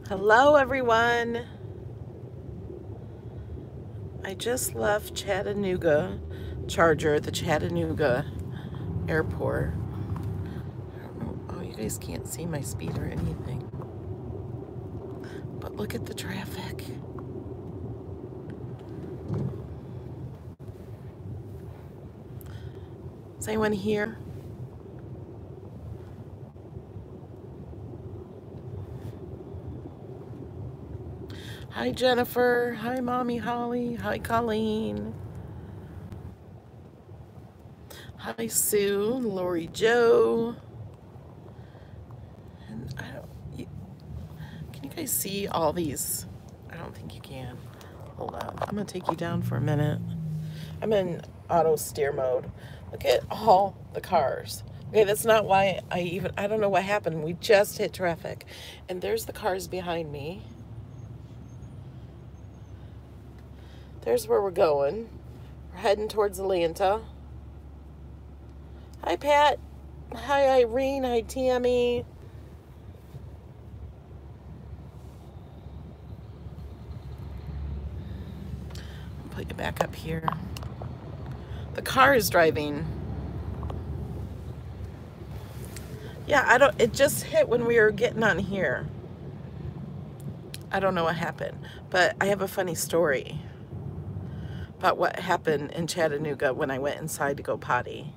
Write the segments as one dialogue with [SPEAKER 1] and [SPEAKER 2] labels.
[SPEAKER 1] Hello everyone. I just left Chattanooga Charger at the Chattanooga airport. Oh, you guys can't see my speed or anything. But look at the traffic. Is anyone here? Hi Jennifer. Hi Mommy Holly. Hi Colleen. Hi Sue. Lori Joe. And can you guys see all these? I don't think you can. Hold on. I'm gonna take you down for a minute. I'm in auto steer mode. Look at all the cars. Okay, that's not why I don't know what happened. We just hit traffic. And there's the cars behind me. There's where we're going. We're heading towards Atlanta. Hi, Pat. Hi, Irene. Hi, Tammy. I'll put you back up here. The car is driving. Yeah, it just hit when we were getting on here. I don't know what happened, but I have a funny story about what happened in Chattanooga when I went inside to go potty.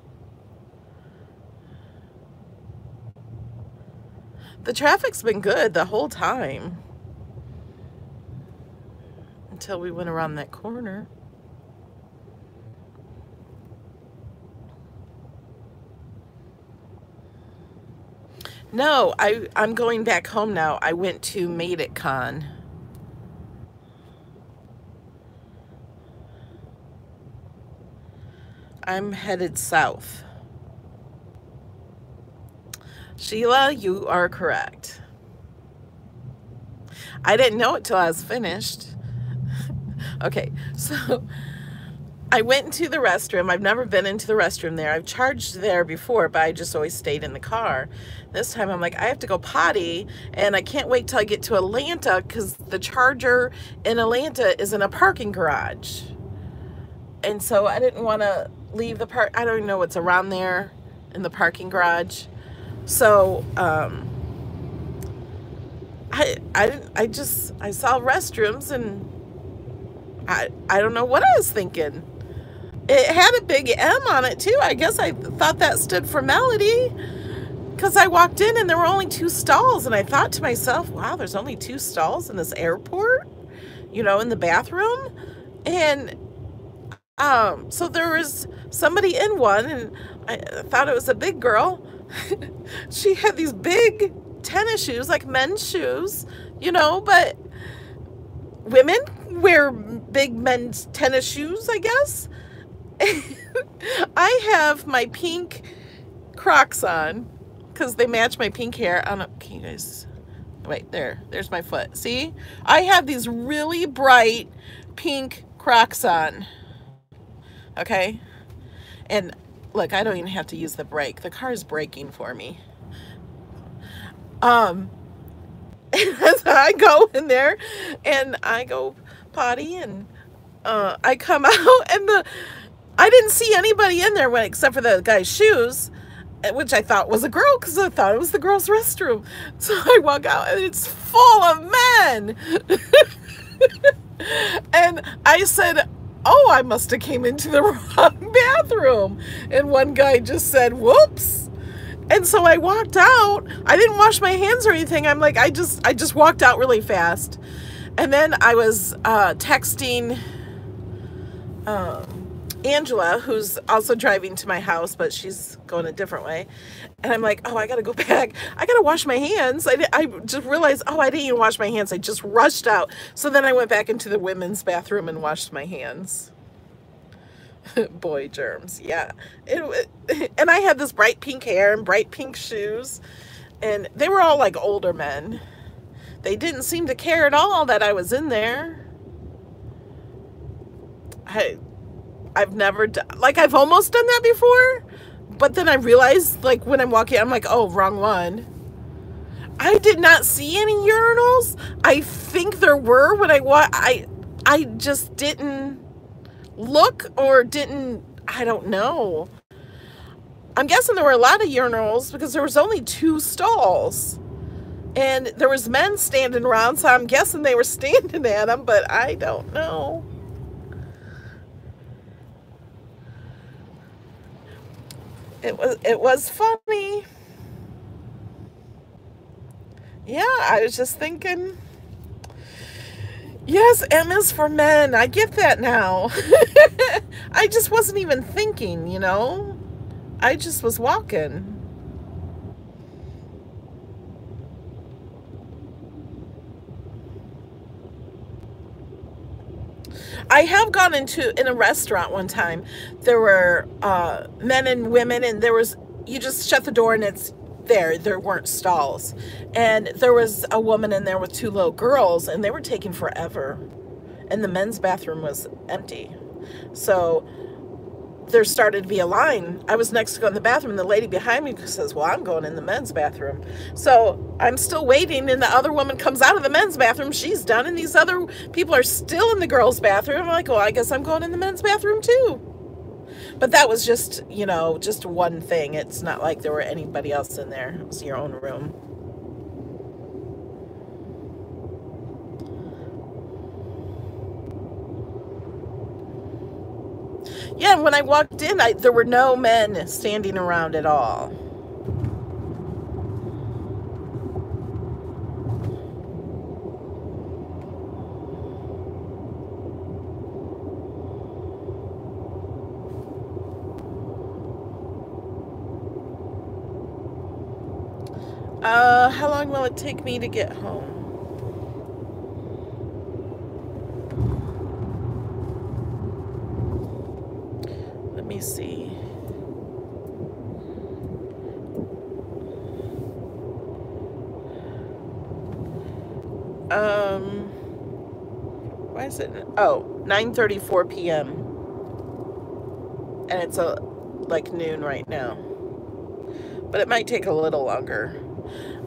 [SPEAKER 1] The traffic's been good the whole time until we went around that corner. No, I'm going back home now. I went to Made It Con. I'm headed south. Sheila, you are correct. I didn't know it till I was finished. Okay, so I went into the restroom. I've never been into the restroom there. I've charged there before, but I just always stayed in the car. This time I'm like, I have to go potty, and I can't wait till I get to Atlanta because the charger in Atlanta is in a parking garage. And so I didn't want to leave the park. I don't even know what's around there in the parking garage. So I saw restrooms, and I don't know what I was thinking. It had a big M on it too. I guess I thought that stood for Melody, because I walked in and there were only 2 stalls, and I thought to myself, wow, there's only 2 stalls in this airport, you know, in the bathroom. And so there was somebody in one, and I thought it was a big girl. She had these big tennis shoes, like men's shoes, you know, but women wear big men's tennis shoes, I guess. I have my pink Crocs on because they match my pink hair. I don't know, can you guys, wait, there's my foot. See, I have these really bright pink Crocs on. Okay, and look, I don't even have to use the brake. The car is braking for me. And as I go in there and I go potty, and I come out, and I didn't see anybody in there except for the guy's shoes, which I thought was a girl because I thought it was the girl's restroom. So I walk out and it's full of men. And I said, oh, I must have came into the wrong bathroom. And one guy just said, whoops. And so I walked out. I didn't wash my hands or anything. I'm like, I just walked out really fast. And then I was texting Angela, who's also driving to my house, but she's going a different way. And I'm like, oh, I got to go back. I got to wash my hands. I just realized, oh, I didn't even wash my hands. I just rushed out. So then I went back into the women's bathroom and washed my hands. Boy germs, yeah. And I had this bright pink hair and bright pink shoes. And they were all like older men. They didn't seem to care at all that I was in there. I've never done, like, I've almost done that before, but then I realized, like, when I'm walking, I'm like, oh, wrong one. I did not see any urinals. I think there were when I just didn't look or didn't, I don't know. I'm guessing there were a lot of urinals because there was only 2 stalls. And there was men standing around, so I'm guessing they were standing at them, but I don't know. It was funny. Yeah, I was just thinking, yes, M is for men. I get that now. I just wasn't even thinking, you know? I just was walking. I have gone in a restaurant one time. There were men and women, and you just shut the door and it's there. There weren't stalls. And there was a woman in there with 2 little girls, and they were taking forever. And the men's bathroom was empty. So there started to be a line. I was next to go in the bathroom, and the lady behind me says, well, I'm going in the men's bathroom. So I'm still waiting, and the other woman comes out of the men's bathroom. She's done, and these other people are still in the girls' bathroom. I'm like, well, I guess I'm going in the men's bathroom too. But that was just, you know, just one thing. It's not like there were anybody else in there. It was your own room. Yeah, when I walked in, there were no men standing around at all. How long will it take me to get home? Let me see. Why is it? Oh, 9:34 p.m. And it's like noon right now. But it might take a little longer.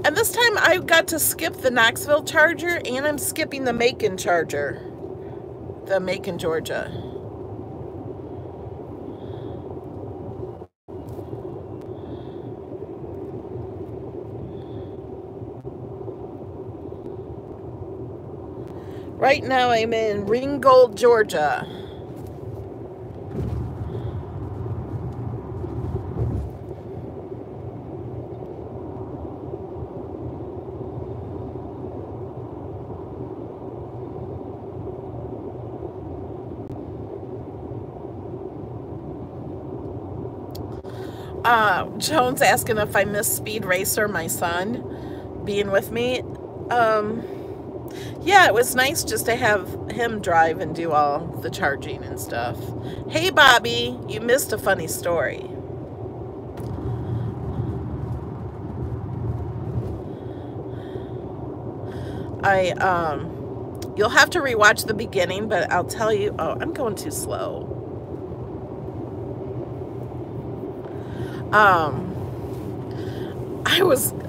[SPEAKER 1] And this time I got to skip the Knoxville charger, and I'm skipping the Macon charger. The Macon, Georgia. Right now I'm in Ringgold, Georgia. Joan's asking if I miss Speed Racer, my son, being with me. Yeah, it was nice just to have him drive and do all the charging and stuff. Hey, Bobby, you missed a funny story. You'll have to rewatch the beginning, but I'll tell you, oh, I'm going too slow.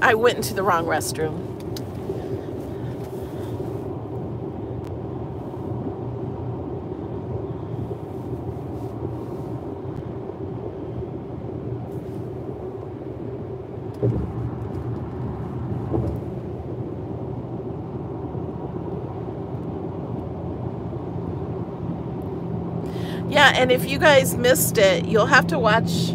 [SPEAKER 1] I went into the wrong restroom. Yeah, and if you guys missed it, you'll have to watch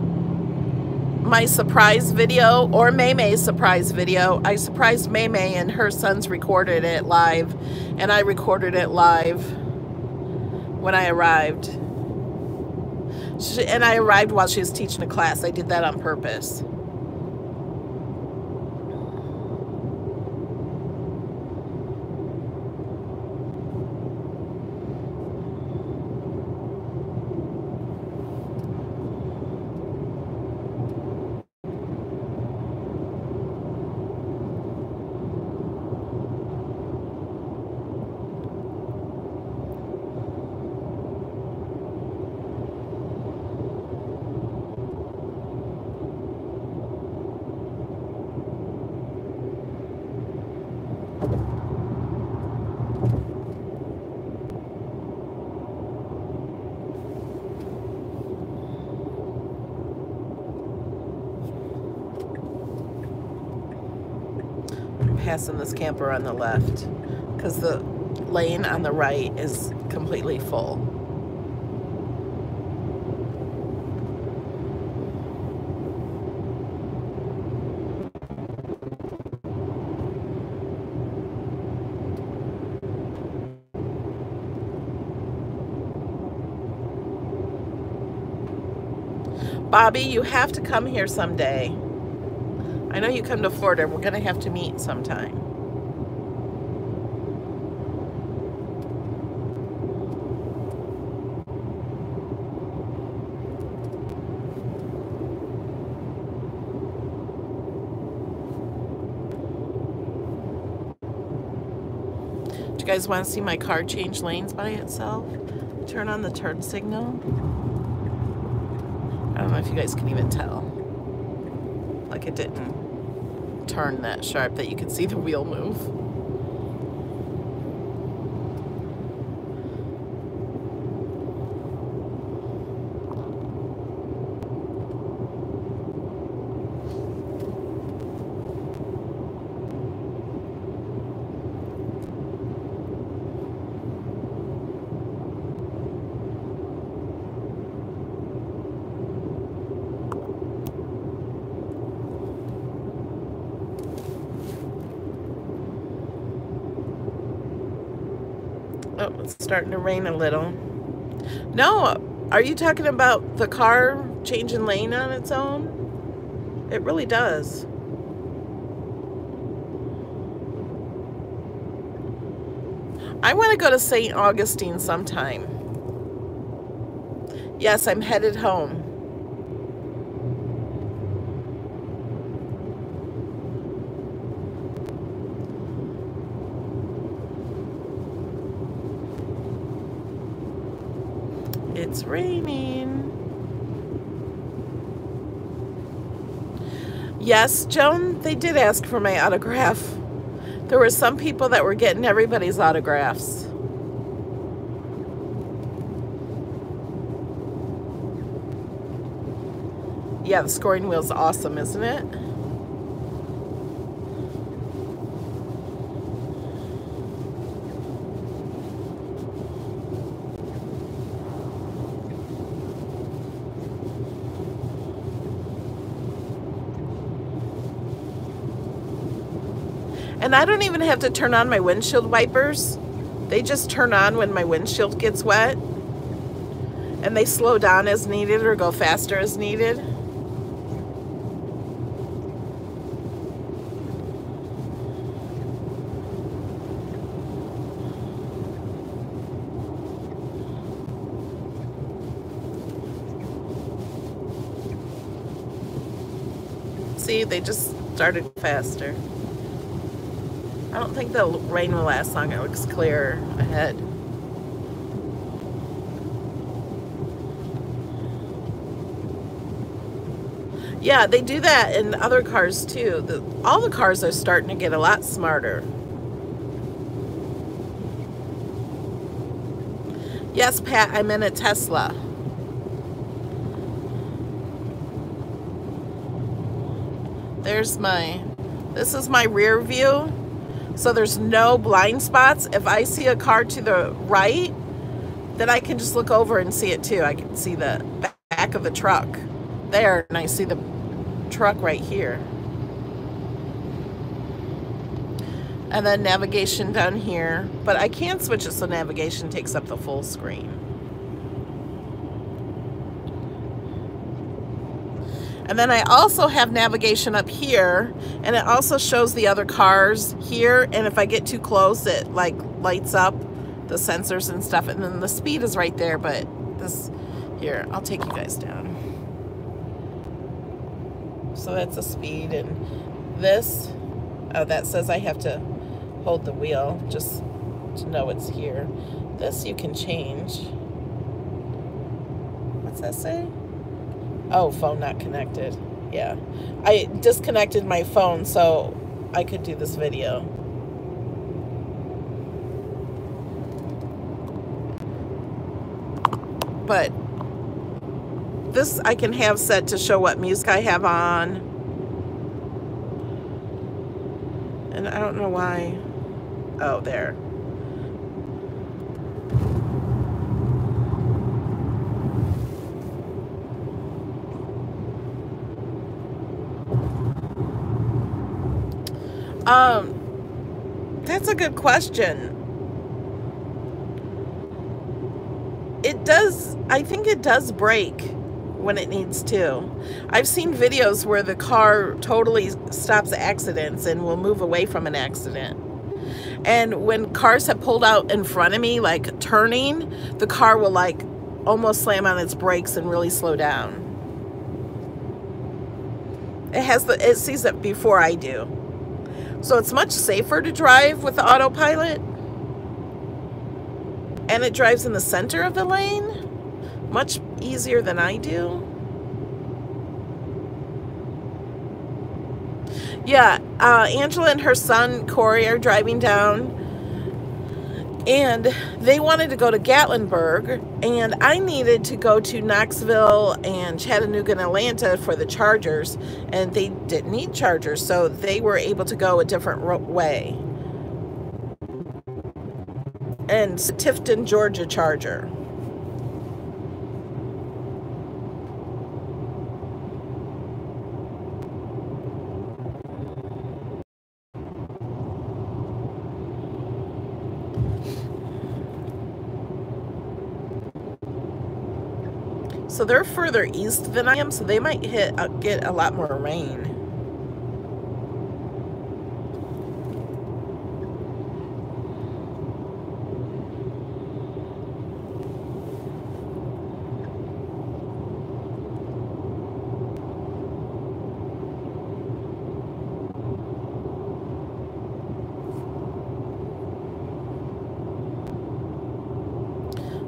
[SPEAKER 1] my surprise video or Maymay's surprise video. I surprised Maymay, and her sons recorded it live, and I recorded it live when I arrived. And I arrived while she was teaching a class. I did that on purpose. I'm passing this camper on the left because the lane on the right is completely full. Bobby, you have to come here someday. I know you come to Florida. We're going to have to meet sometime. Do you guys want to see my car change lanes by itself? Turn on the turn signal. I don't know if you guys can even tell. Like it didn't turn that sharp that you could see the wheel move. Oh, it's starting to rain a little. No, are you talking about the car changing lane on its own? It really does. I want to go to St. Augustine sometime. Yes, I'm headed home. It's raining. Yes, Joan, they did ask for my autograph. There were some people that were getting everybody's autographs. Yeah, the scoring wheel's awesome, isn't it? And I don't even have to turn on my windshield wipers. They just turn on when my windshield gets wet. And they slow down as needed or go faster as needed. See, they just started faster. I don't think the rain will last long. It looks clear ahead. Yeah, they do that in other cars too. All the cars are starting to get a lot smarter. Yes, Pat, I'm in a Tesla. This is my rear view. So there's no blind spots. If I see a car to the right, then I can just look over and see it too. I can see the back of the truck there, and I see the truck right here. And then navigation down here. But I can't switch it so navigation takes up the full screen. And then I also have navigation up here, and it also shows the other cars here, and if I get too close, it like lights up the sensors and stuff, and then the speed is right there, but this, here, I'll take you guys down. So that's the speed, and this, oh, that says I have to hold the wheel just to know it's here. This you can change. What's that say? Oh, phone not connected. Yeah. I disconnected my phone so I could do this video. But this I can have set to show what music I have on. And I don't know why. Oh, there. That's a good question. It does, I think it does brake when it needs to. I've seen videos where the car totally stops accidents and will move away from an accident. And when cars have pulled out in front of me, like turning, the car will like almost slam on its brakes and really slow down. It sees it before I do. So it's much safer to drive with the autopilot. And it drives in the center of the lane. Much easier than I do. Yeah, Angela and her son Corey are driving down. And they wanted to go to Gatlinburg. And I needed to go to Knoxville and Chattanooga and Atlanta for the chargers. And they didn't need chargers, so they were able to go a different way. And Tifton, Georgia charger. So they're further east than I am, so they might get a lot more rain.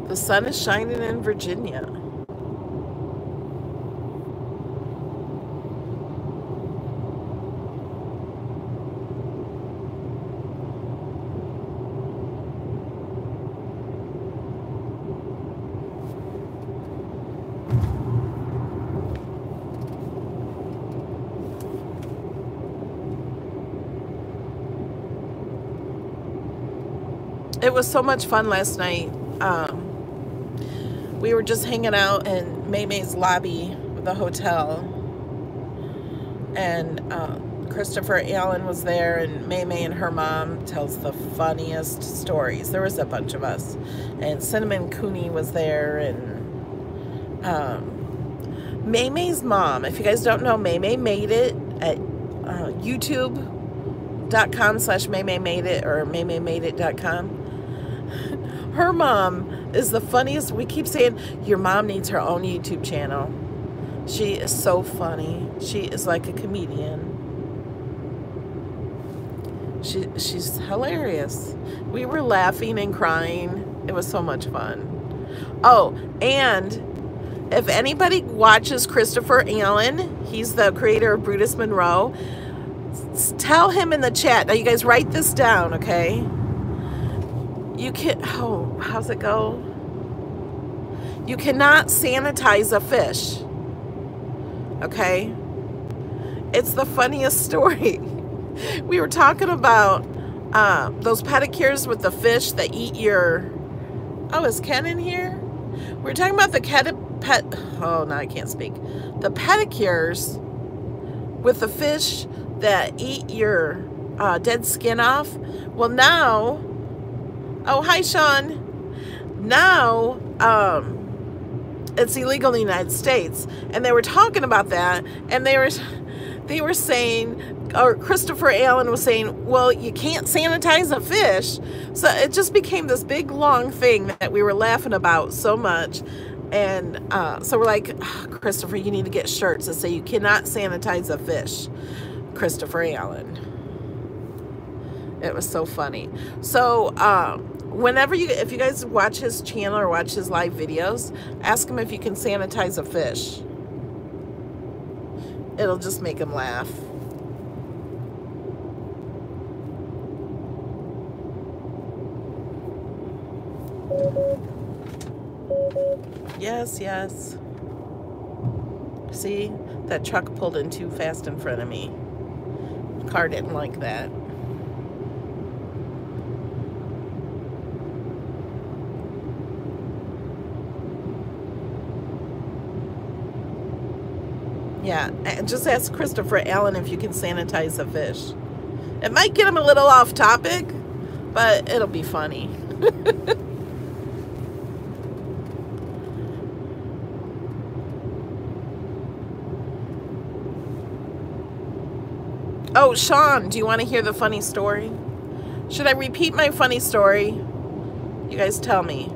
[SPEAKER 1] The sun is shining in Virginia. It was so much fun last night. We were just hanging out in May's lobby of the hotel, and Christopher Allen was there, and May and her mom tells the funniest stories. There was a bunch of us, and Cinnamon Cooney was there, and May's mom. If you guys don't know, May made it at youtube.com/MayMayMadeIt or MayMayMadeIt.com. Her mom is the funniest. We keep saying, your mom needs her own YouTube channel. She is so funny. She is like a comedian. She's hilarious. We were laughing and crying. It was so much fun. Oh, and if anybody watches Christopher Allen, he's the creator of Brutus Monroe, tell him in the chat. Now you guys write this down, okay? You can, oh, how's it go? You cannot sanitize a fish. Okay? It's the funniest story. We were talking about those pedicures with the fish that eat your... Oh, is Ken in here? We were talking about the oh, now I can't speak. The pedicures with the fish that eat your dead skin off. Well, now... Oh, hi, Sean. Now, it's illegal in the United States. And they were talking about that, and they were saying, or Christopher Allen was saying, well, you can't sanitize a fish. So it just became this big, long thing that we were laughing about so much. And so we're like, oh, Christopher, you need to get shirts that say you cannot sanitize a fish. Christopher Allen. It was so funny. So, if you guys watch his channel or watch his live videos, ask him if you can sanitize a fish. It'll just make him laugh. Yes, yes. See, that truck pulled in too fast in front of me. The car didn't like that. Yeah, just ask Christopher Allen if you can sanitize a fish. It might get him a little off topic, but it'll be funny. Oh, Sean, do you want to hear the funny story? Should I repeat my funny story? You guys tell me.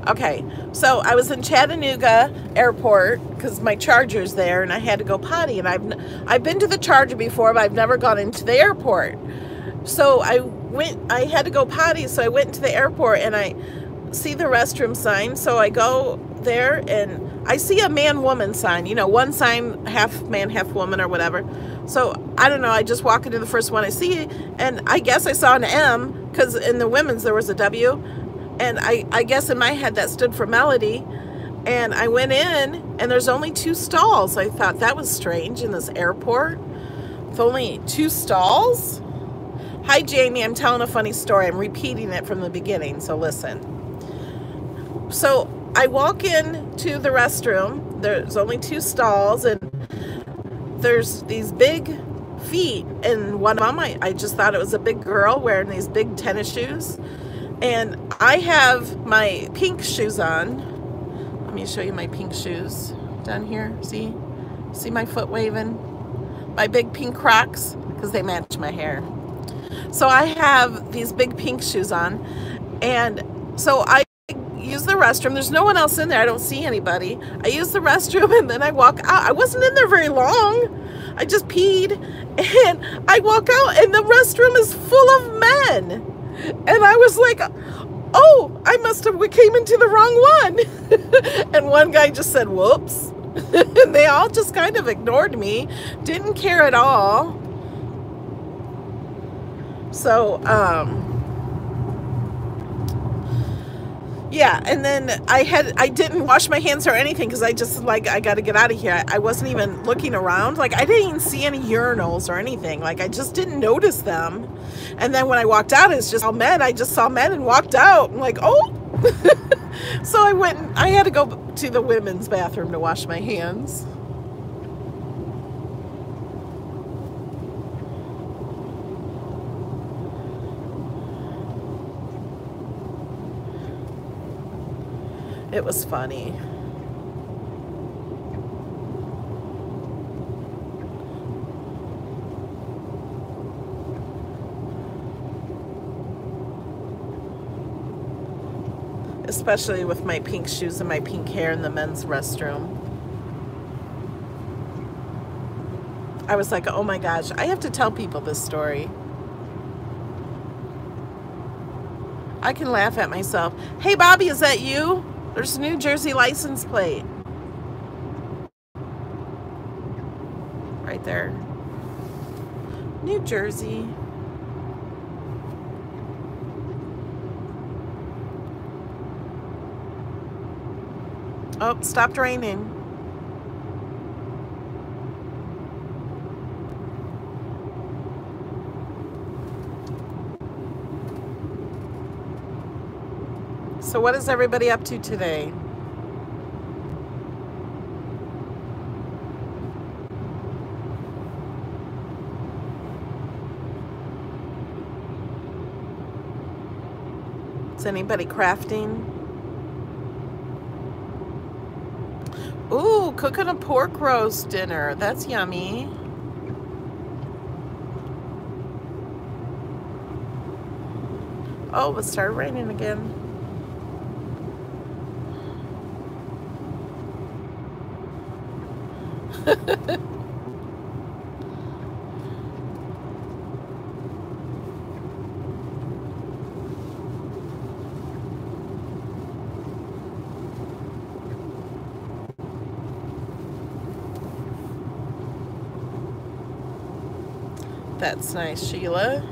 [SPEAKER 1] Okay, so I was in Chattanooga Airport because my charger's there, and I had to go potty. And I've been to the charger before, but I've never gone into the airport. So I had to go potty, so I went into the airport, and I see the restroom sign. So I go there, and I see a man-woman sign. You know, one sign, half man, half woman, or whatever. So I don't know. I just walk into the first one I see, and I guess I saw an M because in the women's there was a W. And I guess in my head that stood for Melody. And I went in, and there's only 2 stalls. I thought that was strange in this airport. With only 2 stalls? Hi, Jamie. I'm telling a funny story. I'm repeating it from the beginning, so listen. So I walk in to the restroom. There's only 2 stalls, and there's these big feet. And one of them, I just thought it was a big girl wearing these big tennis shoes. And I have my pink shoes on. Let me show you my pink shoes down here. See? See my foot waving? My big pink Crocs, because they match my hair. So I have these big pink shoes on. And so I use the restroom. There's no one else in there. I don't see anybody. I use the restroom, and then I walk out. I wasn't in there very long. I just peed. And I walk out, and the restroom is full of men. And I was like, oh, I must have, we came into the wrong one. And one guy just said, whoops. And they all just kind of ignored me, didn't care at all. So, yeah, and then I didn't wash my hands or anything because I just, like, I got to get out of here. I wasn't even looking around. Like, I didn't even see any urinals or anything. Like, I just didn't notice them. And then when I walked out, it's just all men. I just saw men and walked out. I'm like, oh. So I went, I had to go to the women's bathroom to wash my hands. It was funny. Especially with my pink shoes and my pink hair in the men's restroom. I was like, oh my gosh, I have to tell people this story. I can laugh at myself. Hey, Bobby, is that you? There's a New Jersey license plate. Right there. New Jersey. Oh, stopped raining. So what is everybody up to today? Is anybody crafting? Ooh, cooking a pork roast dinner. That's yummy. Oh, it started raining again. That's nice, Sheila.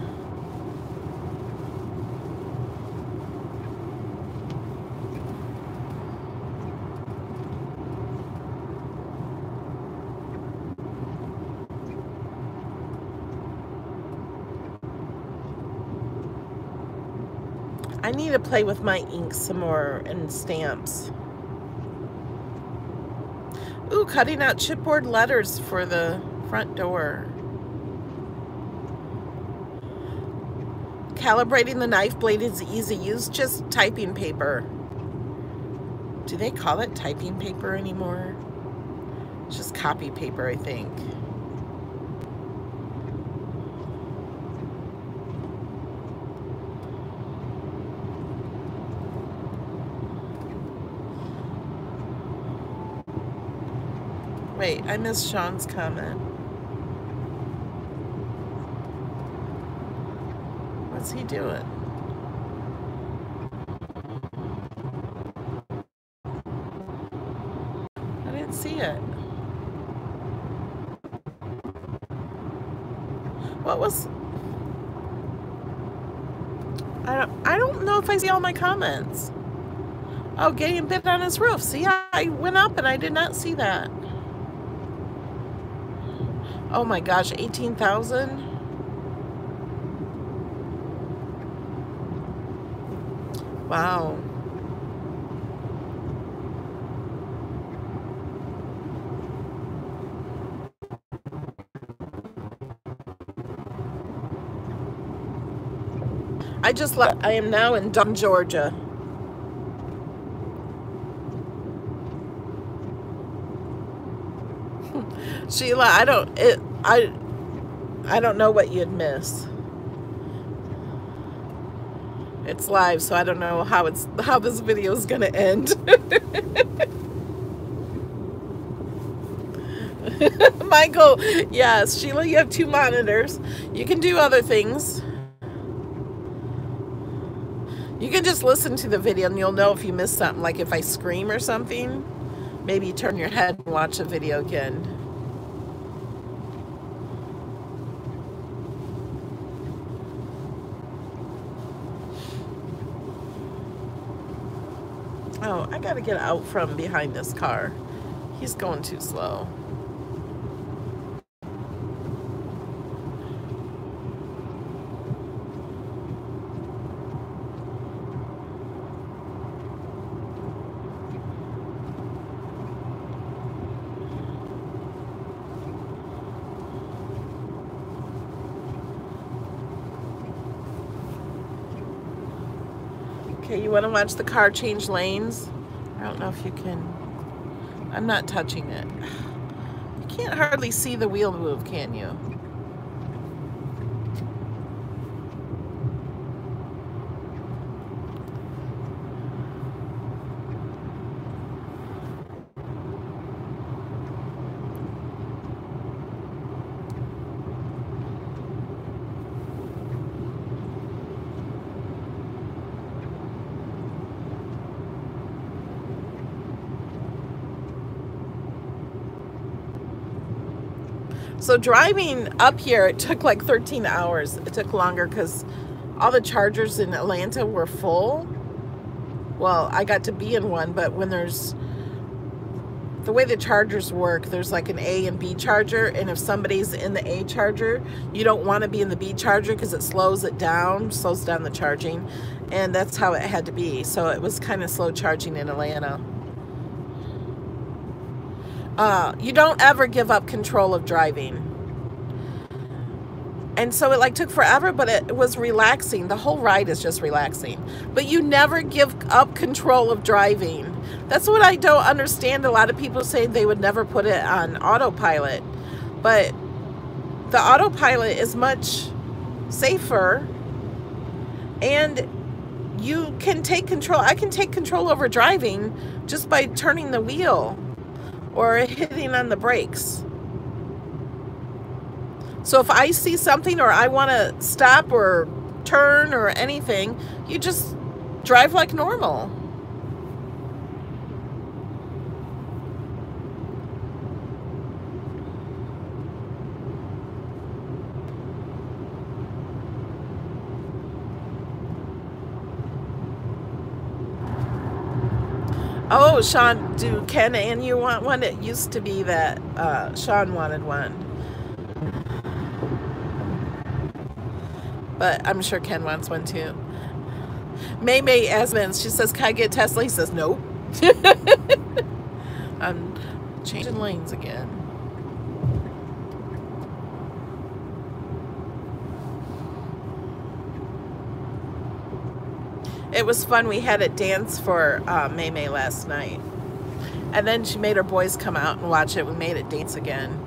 [SPEAKER 1] I need to play with my ink some more and stamps. Ooh, cutting out chipboard letters for the front door. Calibrating the knife blade is easy. Use just typing paper. Do they call it typing paper anymore? It's just copy paper, I think. Wait, I missed Sean's comment. What's he doing? I didn't see it. What was... I don't know if I see all my comments. Oh, getting bit on his roof. See, I went up and I did not see that. Oh my gosh, 18,000? Wow. I am now in Dunn, Georgia. Sheila, I don't know what you'd miss. It's live, so I don't know how this video is gonna end. Michael, yes, Sheila, you have 2 monitors. You can do other things. You can just listen to the video and you'll know if you missed something, like if I scream or something. Maybe turn your head and watch the video again. Oh, I gotta get out from behind this car. He's going too slow. Okay, you want to watch the car change lanes? I don't know if you can. I'm not touching it. You can't hardly see the wheel move, can you? So driving up here, it took like 13 hours. It took longer because all the chargers in Atlanta were full. Well, I got to be in one, but when there's... The way the chargers work, there's like an A and B charger, and if somebody's in the A charger, you don't want to be in the B charger because it slows it down, slows down the charging, and that's how it had to be. So it was kind of slow charging in Atlanta. You don't ever give up control of driving. And so it like took forever, but it was relaxing. The whole ride is just relaxing. But you never give up control of driving. That's what I don't understand. A lot of people say they would never put it on autopilot. But the autopilot is much safer. And you can take control. I can take control over driving just by turning the wheel or hitting on the brakes. So if I see something or I want to stop or turn or anything, you just drive like normal. Oh, Sean, do Ken and you want one? It used to be that Sean wanted one. But I'm sure Ken wants one too. May Asmans, she says, can I get Tesla? He says, nope. I'm changing lanes again. It was fun. We had a dance for May last night. And then she made her boys come out and watch it. We made it dance again.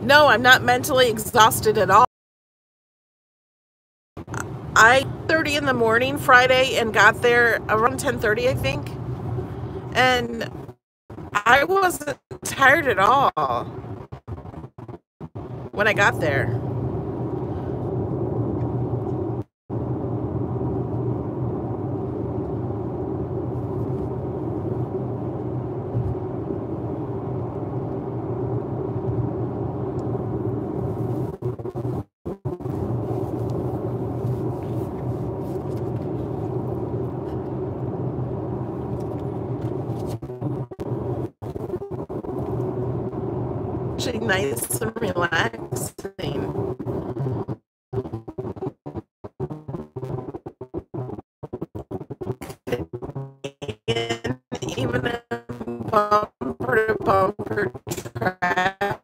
[SPEAKER 1] No, I'm not mentally exhausted at all. I 30 in the morning Friday and got there around 10:30, I think. And I wasn't tired at all when I got there. Nice and relaxing. And even a bumper to bumper traffic.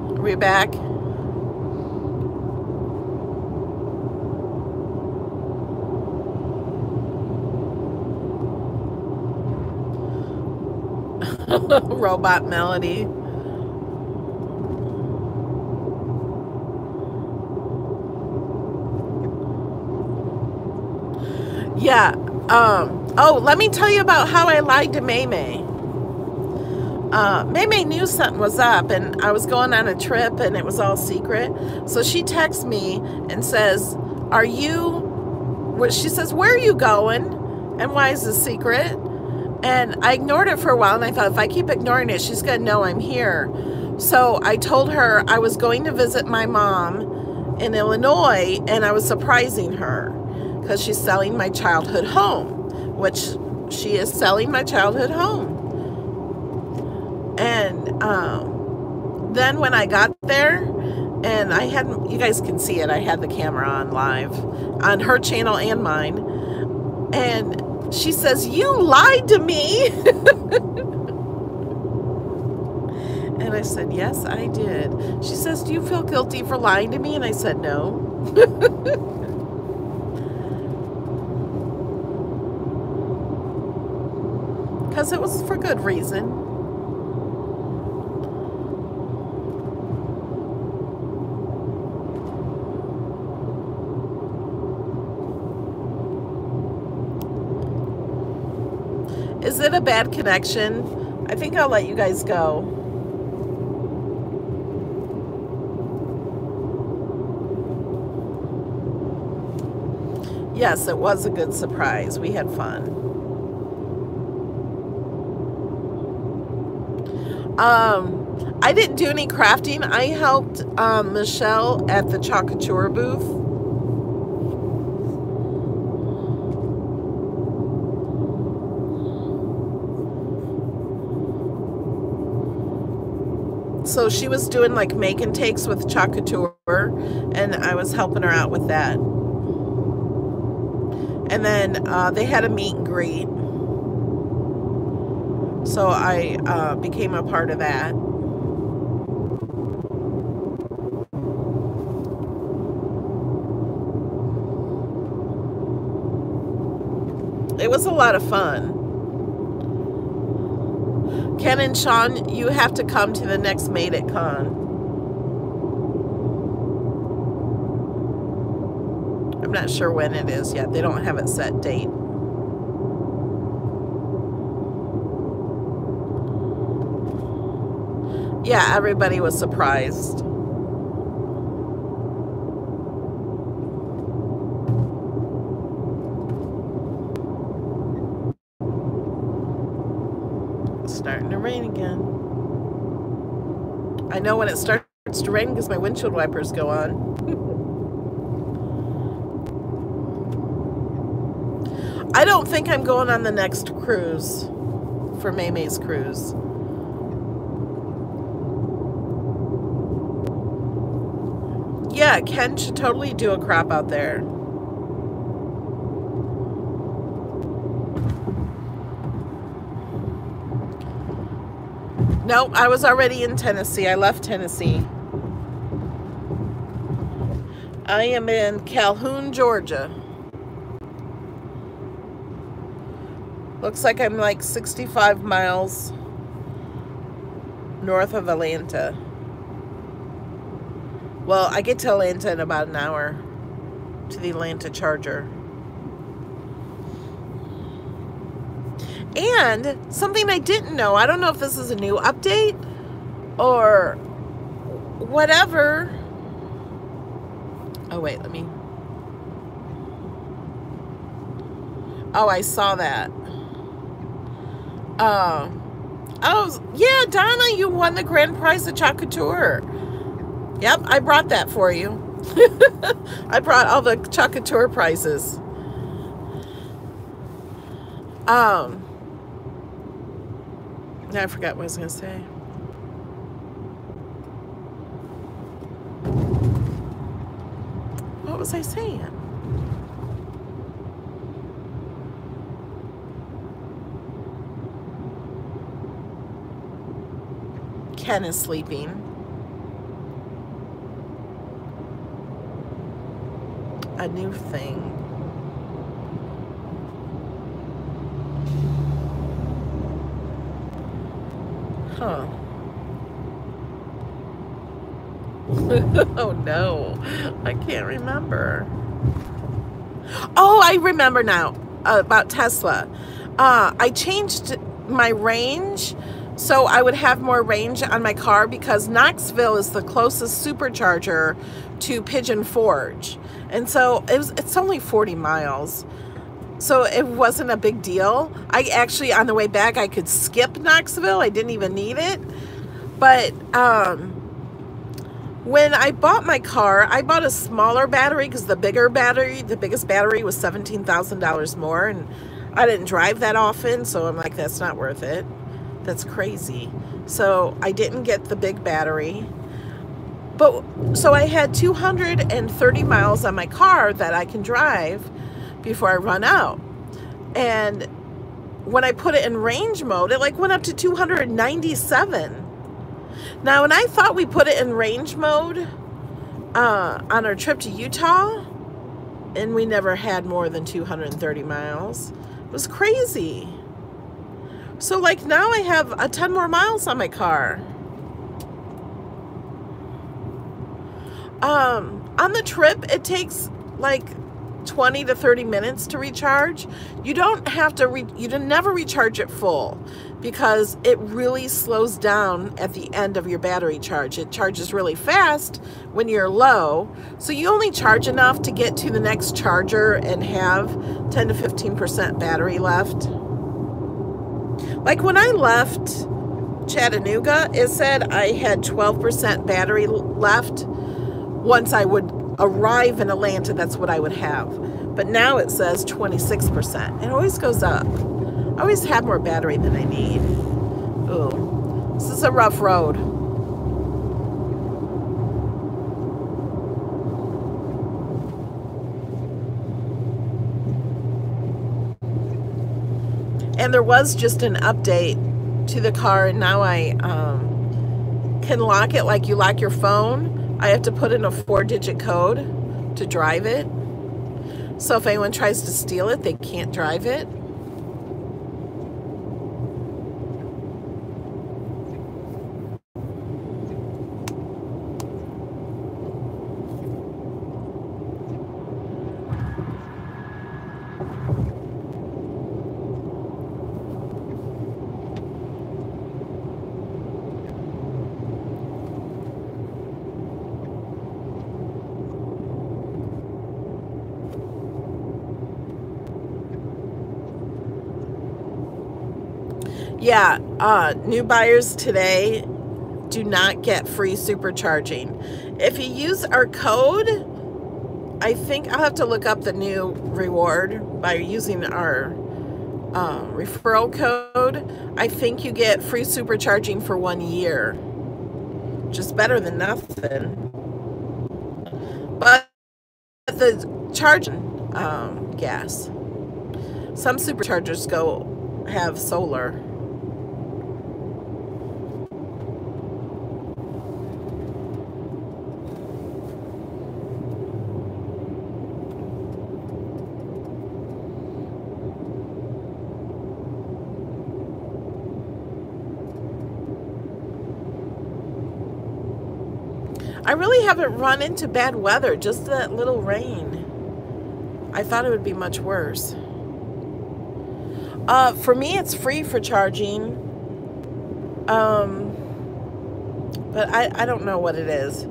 [SPEAKER 1] Are we back? Robot melody. Yeah. Oh, let me tell you about how I lied to May. May knew something was up, and I was going on a trip, and it was all secret. So she texts me and says, "Are you?" She says, "Where are you going? And why is this secret?" And I ignored it for a while, and I thought, if I keep ignoring it, she's gonna know I'm here. So I told her I was going to visit my mom in Illinois, and I was surprising her because she's selling my childhood home, which she is selling my childhood home. And then when I got there, and I had, you guys can see it, I had the camera on live on her channel and mine, and she says, "You lied to me." And I said, "Yes, I did." She says, "Do you feel guilty for lying to me?" And I said, "No." Because it was for good reason. Is it a bad connection? I think I'll let you guys go. Yes, it was a good surprise. We had fun. I didn't do any crafting. I helped Michelle at the Chocature booth. So she was doing like make and takes with Chocature, and I was helping her out with that. And then they had a meet and greet, so I became a part of that. It was a lot of fun. Ken and Sean, you have to come to the next Made It Con. I'm not sure when it is yet. They don't have it set date. Yeah, everybody was surprised. It's starting to rain again. I know when it starts to rain because my windshield wipers go on. I don't think I'm going on the next cruise for May's cruise. Yeah, Ken should totally do a crop out there. Nope, I was already in Tennessee. I left Tennessee. I am in Calhoun, Georgia. Looks like I'm like 65 miles north of Atlanta. Well, I get to Atlanta in about an hour to the Atlanta Charger. And something I didn't know, I don't know if this is a new update or whatever. Oh, wait, let me. Oh, I saw that. Oh, yeah, Donna, you won the grand prize of Chocolate Tour. Yep, I brought that for you. I brought all the Chocolate Tour prizes. Now I forgot what I was going to say. What was I saying? Ken is sleeping. A new thing. Huh. Oh no, I can't remember. Oh, I remember now about Tesla. I changed my range so I would have more range on my car because Knoxville is the closest supercharger to Pigeon Forge. And so it's only 40 miles. So it wasn't a big deal. I actually, on the way back, I could skip Knoxville. I didn't even need it. But when I bought my car, I bought a smaller battery because the biggest battery was $17,000 more. And I didn't drive that often. So I'm like, that's not worth it. That's crazy. So I didn't get the big battery. But so I had 230 miles on my car that I can drive before I run out. And when I put it in range mode, it like went up to 297. Now, when I thought we put it in range mode on our trip to Utah, and we never had more than 230 miles, it was crazy. So like now I have 10 more miles on my car. On the trip, it takes like 20 to 30 minutes to recharge. You don't have to, you never recharge it full because it really slows down at the end of your battery charge. It charges really fast when you're low. So you only charge enough to get to the next charger and have 10 to 15% battery left. Like when I left Chattanooga, it said I had 12% battery left. Once I would arrive in Atlanta, that's what I would have. But now it says 26%. It always goes up. I always have more battery than I need. Ooh, this is a rough road. And there was just an update to the car, and now I can lock it like you lock your phone. I have to put in a 4-digit code to drive it. So if anyone tries to steal it, they can't drive it. Yeah, new buyers today do not get free supercharging. If you use our code, I think I'll have to look up the new reward by using our referral code. I think you get free supercharging for 1 year. Just better than nothing. But the charging gas. Some superchargers have solar. I really haven't run into bad weather, just that little rain. I thought it would be much worse. For me, it's free for charging. But I don't know what it is.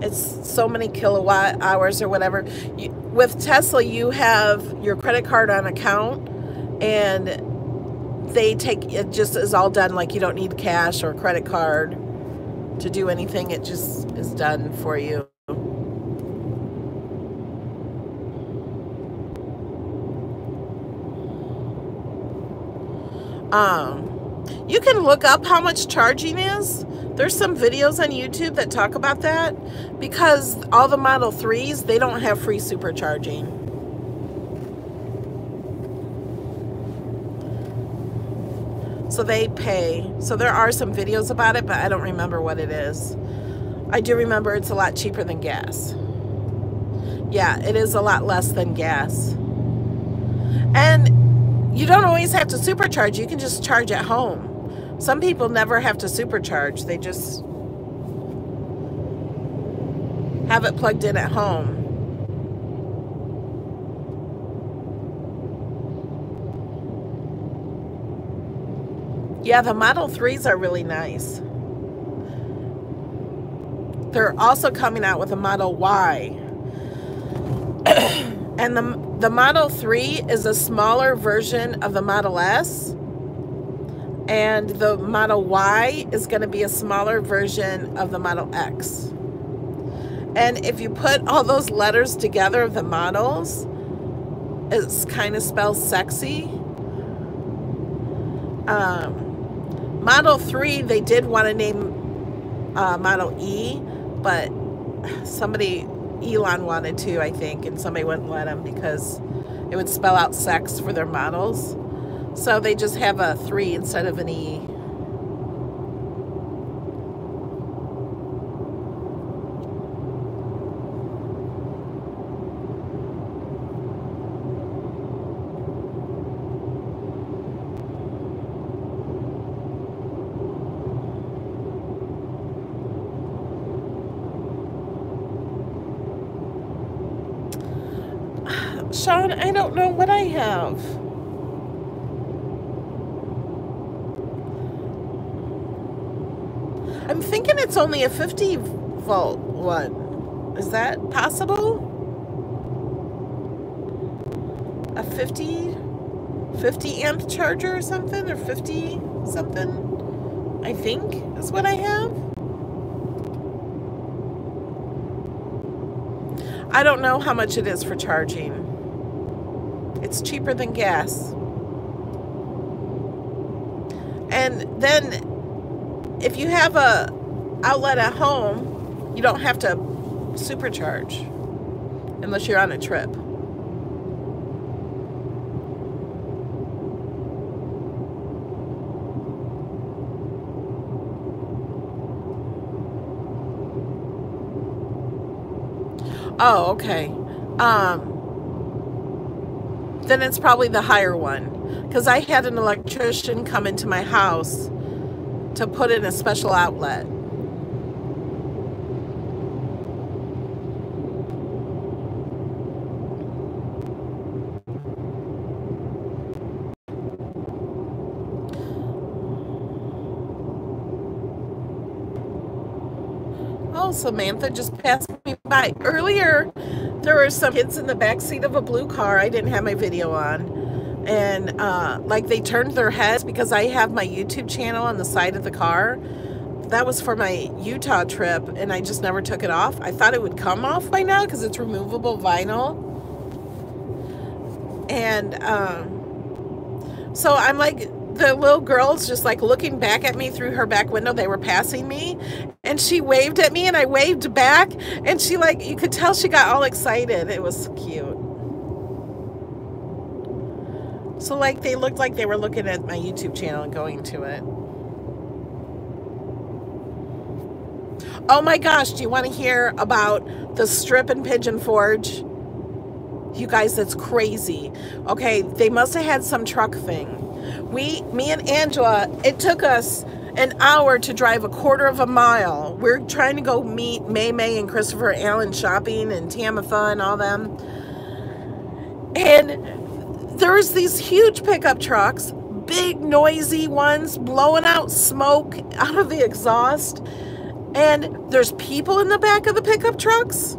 [SPEAKER 1] It's so many kilowatt hours or whatever. With Tesla, you have your credit card on account, and they take it, just is all done. Like, you don't need cash or credit card to do anything. It just is done for you. You can look up how much charging is. There's some videos on YouTube that talk about that, because all the Model 3s, they don't have free supercharging. So they pay. So there are some videos about it, but I don't remember what it is. I do remember it's a lot cheaper than gas. Yeah, it is a lot less than gas. And you don't always have to supercharge. You can just charge at home. Some people never have to supercharge. They just have it plugged in at home. Yeah, the Model 3s are really nice. They're also coming out with a Model Y. And the Model 3 is a smaller version of the Model S. And the Model Y is going to be a smaller version of the Model X. And if you put all those letters together of the models, it kind of spells sexy. Model 3, they did want to name Model E, but Elon wanted to, I think, and somebody wouldn't let him because it would spell out sex for their models. So they just have a 3 instead of an E. Sean, I don't know what I have. I'm thinking it's only a 50 volt one. Is that possible? A 50 amp charger or something, or 50 something, I think is what I have. I don't know how much it is for charging. It's cheaper than gas. And then if you have a outlet at home, you don't have to supercharge unless you're on a trip. Oh, okay. Then it's probably the higher one, because I had an electrician come into my house to put in a special outlet. Oh, Samantha just passed me by. Earlier, there were some kids in the back seat of a blue car. I didn't have my video on. And like they turned their heads because I have my YouTube channel on the side of the car. That was for my Utah trip, and I just never took it off. I thought it would come off by now because it's removable vinyl. And so I'm like, the little girl's just like looking back at me through her back window. They were passing me, and she waved at me, and I waved back, and she, like, you could tell she got all excited. It was cute. So like they looked like they were looking at my YouTube channel and going to it. Oh my gosh, do you want to hear about the strip in Pigeon Forge? You guys, that's crazy. Okay, they must have had some truck thing. Me and Angela, it took us an hour to drive a quarter of a mile. We're trying to go meet May and Christopher Allen shopping and Tamitha and all them. And there's these huge pickup trucks, big noisy ones, blowing out smoke out of the exhaust. And there's people in the back of the pickup trucks.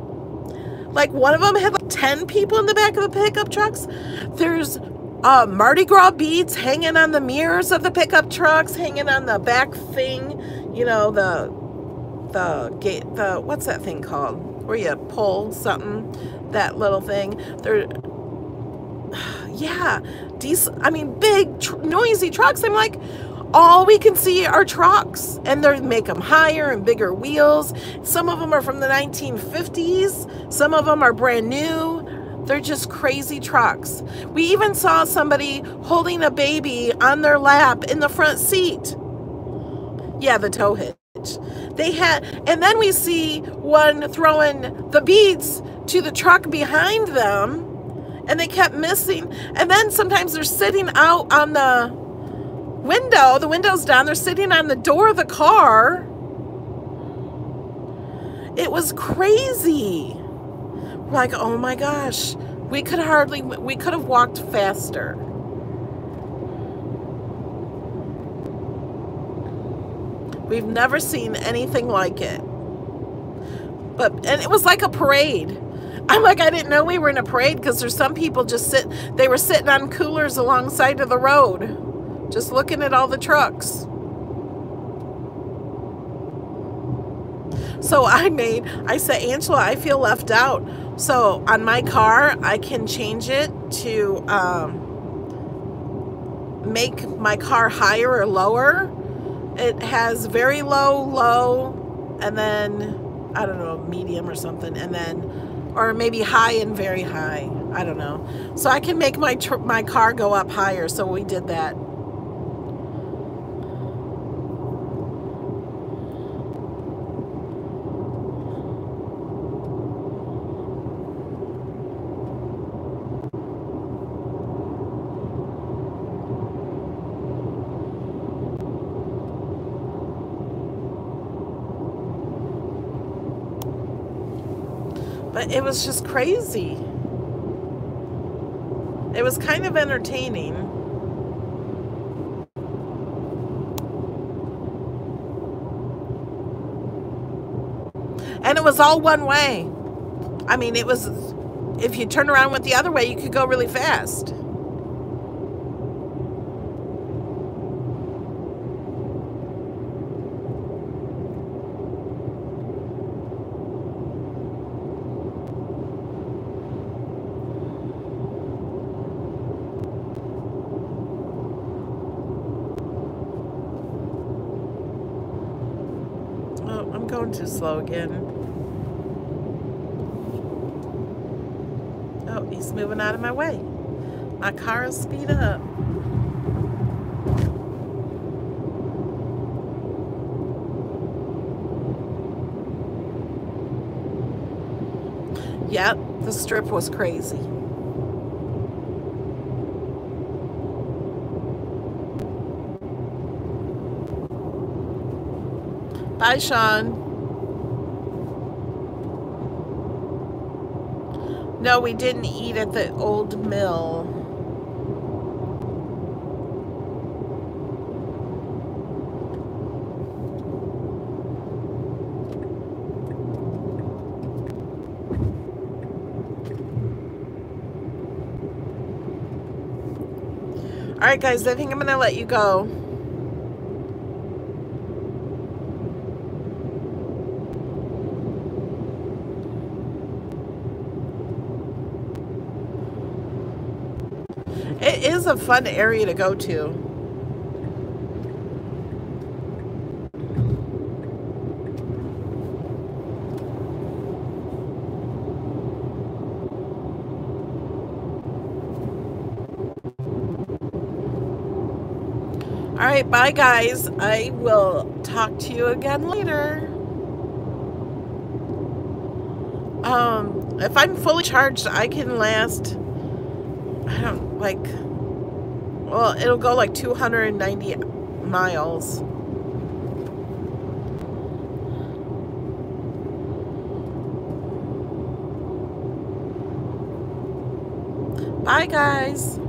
[SPEAKER 1] Like one of them had like 10 people in the back of the pickup trucks. There's Mardi Gras beads hanging on the mirrors of the pickup trucks, hanging on the back thing. You know, the gate, what's that thing called? Where you pull something, that little thing. There, yeah, big noisy trucks. I'm like, all we can see are trucks, and they make them higher and bigger wheels. Some of them are from the 1950s. Some of them are brand new. They're just crazy trucks. We even saw somebody holding a baby on their lap in the front seat. Yeah, the tow hitch. They had, and then we see one throwing the beads to the truck behind them, and they kept missing. And then sometimes they're sitting out on the window, the window's down, they're sitting on the door of the car. It was crazy. Like, oh my gosh, we could have walked faster. We've never seen anything like it. And it was like a parade. I'm like, I didn't know we were in a parade because there's some people they were sitting on coolers alongside of the road, just looking at all the trucks. So I said, Angela, I feel left out. So on my car, I can change it to make my car higher or lower. It has very low, and then, I don't know, medium or something, and then, or maybe high and very high. I don't know. So I can make my car go up higher. So we did that. But it was just crazy. It was kind of entertaining. And it was all one way. I mean, it was, if you turn around went the other way, you could go really fast. I'm going too slow again. Oh, he's moving out of my way. My car will speed up. Yep, the strip was crazy. Bye, Sean. No, we didn't eat at the old mill. Alright guys, I think I'm gonna let you go. It is a fun area to go to. Alright, bye guys. I will talk to you again later. If I'm fully charged, I can last, I don't, like, well, it'll go like 290 miles. Bye guys.